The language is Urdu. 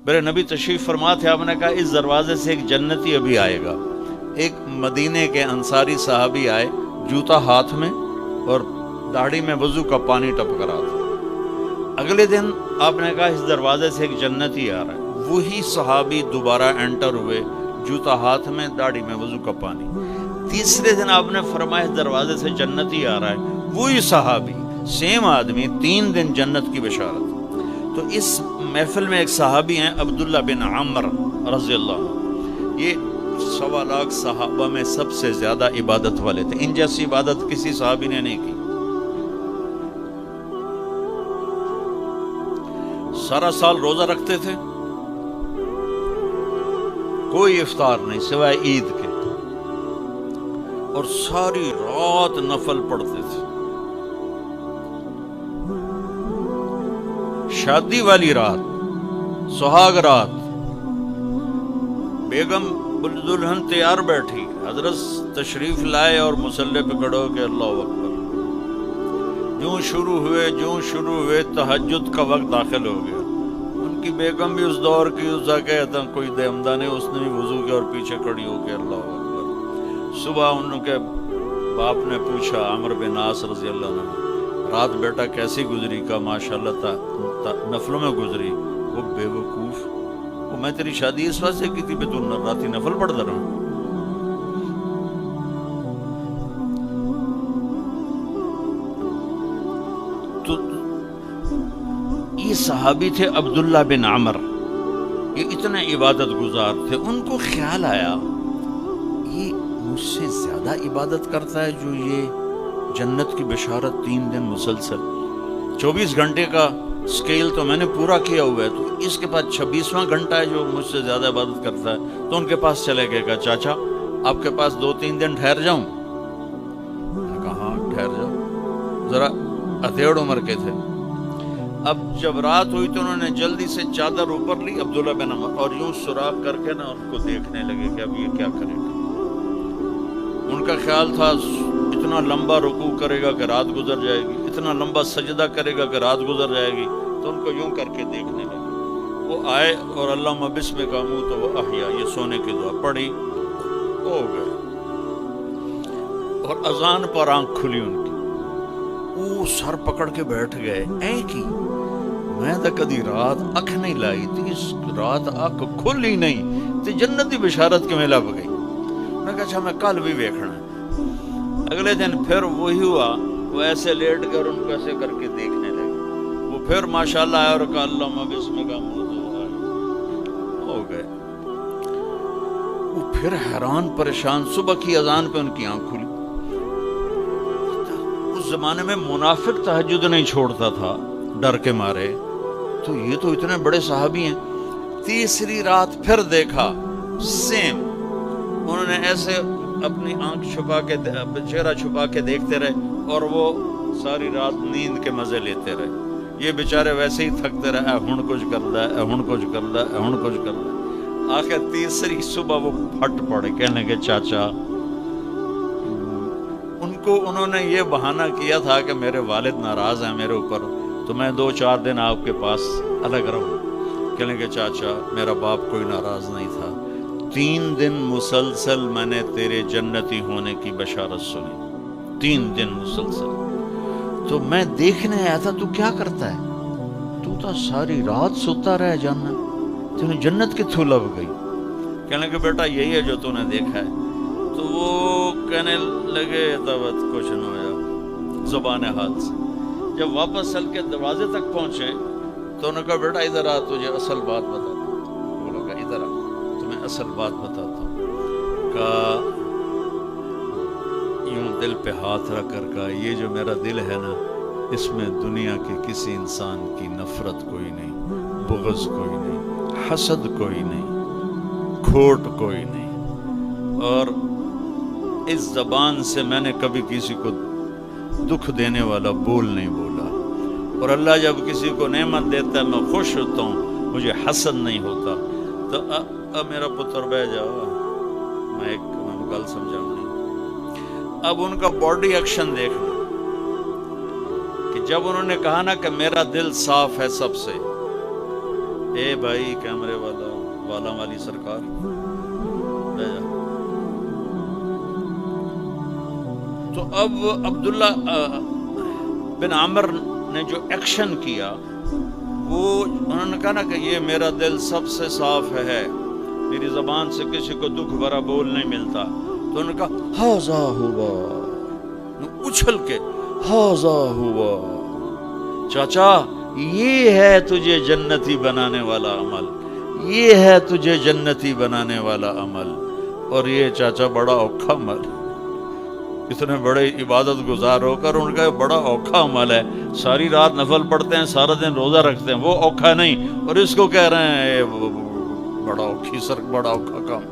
میرے نبی تشریف فرما تھے، آپ نے کہا اس دروازے سے ایک جنتی ابھی آئے گا۔ ایک مدینے کے انصاری صحابی آئے، جوتا ہاتھ میں اور داڑھی میں وضو کا پانی ٹپک رہا تھا۔ اگلے دن آپ نے کہا اس دروازے سے ایک جنتی آ رہا ہے، وہی صحابی دوبارہ انٹر ہوئے، جوتا ہاتھ میں، داڑھی میں وضو کا پانی۔ تیسرے دن آپ نے فرمایا اس دروازے سے جنتی آ رہا ہے، وہی صحابی، سیم آدمی، 3 دن جنت کی بشارت۔ تو اس محفل میں ایک صحابی ہیں عبداللہ بن عمر رضی اللہ عنہ، یہ 1.25 لاکھ صحابہ میں سب سے زیادہ عبادت والے تھے، ان جیسی عبادت کسی صحابی نے نہیں کی۔ سارا سال روزہ رکھتے تھے، کوئی افطار نہیں سوائے عید کے، اور ساری رات نفل پڑھتے تھے۔ شادی والی رات، سہاگ رات، بیگم دلہن تیار بیٹھی، حضرت تشریف لائے اور مصلی پہ کھڑے ہو کے اللہ اکبر، جوں شروع ہوئے تہجد کا وقت داخل ہو گیا۔ ان کی بیگم بھی اس دور کی، اس کہتا کوئی دہمدہ نہیں، اس نے بھی وضو کیا اور پیچھے کھڑی ہو کے اللہ اکبر۔ صبح ان کے باپ نے پوچھا، عمر بن عاص رضی اللہ عنہ، رات بیٹا کیسی گزری؟ کا ماشاءاللہ تھا نفلوں میں گزری۔ وہ بے وقوف، وہ میں تیری شادی اس واسطے کی تھی، تو راتی نفل پڑھتا رہا۔ تو یہ صحابی تھے عبداللہ بن عمر، یہ اتنے عبادت گزار تھے۔ ان کو خیال آیا یہ مجھ سے زیادہ عبادت کرتا ہے جو یہ جنت کی بشارت 3 دن مسلسل، 24 گھنٹے کا سکیل تو میں نے پورا کیا ہوا ہے، تو اس کے پاس 26واں گھنٹہ ہے جو مجھ سے زیادہ عبادت کرتا ہے۔ تو ان کے پاس چلے گئے، کہا چاچا آپ کے پاس 2-3 دن ٹھہر جاؤں؟ میں کہا ہاں ٹھہر جاؤ، ذرا اتھیڑ عمر کے تھے۔ اب جب رات ہوئی تو انہوں نے جلدی سے چادر اوپر لی عبداللہ بن عمر، اور یوں سراغ کر کے نا ان کو دیکھنے لگے کہ اب یہ کیا کرے گا۔ ان کا خیال تھا اتنا لمبا رکوع کرے گا کہ رات گزر جائے گی، اتنا لمبا سجدہ کرے گا کہ رات گزر جائے گی، تو ان کو یوں کر کے دیکھنے لگے۔ وہ آئے اور اللہم بسمک اموت و احیا، یہ سونے کی دعا پڑھی، ہو گئے۔ اور اذان پر آنکھ کھلی ان کی، وہ سر پکڑ کے بیٹھ گئے، اے کی میں تو کدی رات اکھ نہیں لائی تھی، اس رات اکھ کھل ہی نہیں تے جنتی بشارت کے میں لب گئی۔ میں کہا اچھا میں کل بھی دیکھنا ہے۔ اگلے دن پھر وہی ہوا، وہ ایسے لیٹ کر ان کو ایسے کر کے دیکھنے لگے۔ وہ پھر ماشاءاللہ آیا اور کہا اللہم بسمک اموت و احیا، ہو گئے۔ وہ پھر حیران پریشان، صبح کی اذان پہ ان کی آنکھ کھلی۔ اس زمانے میں منافق تہجد نہیں چھوڑتا تھا ڈر کے مارے، تو یہ تو اتنے بڑے صحابی ہیں۔ تیسری رات پھر دیکھا، سیم، انہوں نے ایسے اپنی آنکھ چھپا کے، چہرہ چھپا کے دیکھتے رہے، اور وہ ساری رات نیند کے مزے لیتے رہے۔ یہ بیچارے ویسے ہی تھکتے رہے، ہن کچھ کر رہا ہے، ہن کچھ کر رہا ہے، ہن کچھ کر رہا ہے۔ آخر تیسری صبح وہ پھٹ پڑے، کہنے لگے چاچا، ان کو انہوں نے یہ بہانہ کیا تھا کہ میرے والد ناراض ہیں میرے اوپر، تو میں 2-4 دن آپ کے پاس الگ رہوں۔ کہنے لگے چاچا میرا باپ کوئی ناراض نہیں تھا، 3 دن مسلسل میں نے تیرے جنتی ہونے کی بشارت سنی، 3 دن مسلسل، تو میں دیکھنے آیا تھا تو کیا کرتا ہے، تو ساری رات سوتا رہے جنت، تینے جنت کتھوں لب گئی؟ کہنے لگے بیٹا یہی ہے جو تو نے دیکھا ہے۔ تو وہ کہنے لگے تب کچھ نہ ہوا زبان حال سے۔ جب واپس چل کے دروازے تک پہنچے تو انہوں نے کہا بیٹا ادھر آ، تجھے اصل بات بتاتا ہوں۔ بولا کہ ادھر آ، تمہیں اصل بات بتاتا ہوں۔ کہا یوں دل پہ ہاتھ رکھ کر کہا یہ جو میرا دل ہے نا، اس میں دنیا کے کسی انسان کی نفرت کوئی نہیں، بغض کوئی نہیں، حسد کوئی نہیں، کھوٹ کوئی نہیں، اور اس زبان سے میں نے کبھی کسی کو دکھ دینے والا بول نہیں بولا، اور اللہ جب کسی کو نعمت دیتا ہے میں خوش ہوتا ہوں، مجھے حسد نہیں ہوتا۔ تو اب میرا پتر بہ جاؤ، میں گل سمجھاؤں نہیں۔ اب ان کا باڈی ایکشن دیکھنا کہ جب انہوں نے کہا نا کہ میرا دل صاف ہے سب سے، اے بھائی کیمرے والا والی سرکار لے جا۔ تو اب عبداللہ بن عمر نے جو ایکشن کیا وہ انہوں نے کہا نا کہ یہ میرا دل سب سے صاف ہے، میری زبان سے کسی کو دکھ بھرا بول نہیں ملتا، تو انہوں نے کہا ہاذا ہوا، اچھل کے ہاذا ہوا، چاچا یہ ہے تجھے جنتی بنانے والا عمل، یہ ہے تجھے جنتی بنانے والا عمل۔ اور یہ چاچا بڑا اوکھا عمل، اتنے بڑے عبادت گزار ہو کر ان کا بڑا اوکھا عمل ہے، ساری رات نفل پڑھتے ہیں، سارا دن روزہ رکھتے ہیں، وہ اوکھا نہیں، اور اس کو کہہ رہے ہیں بڑا اوکھا کام۔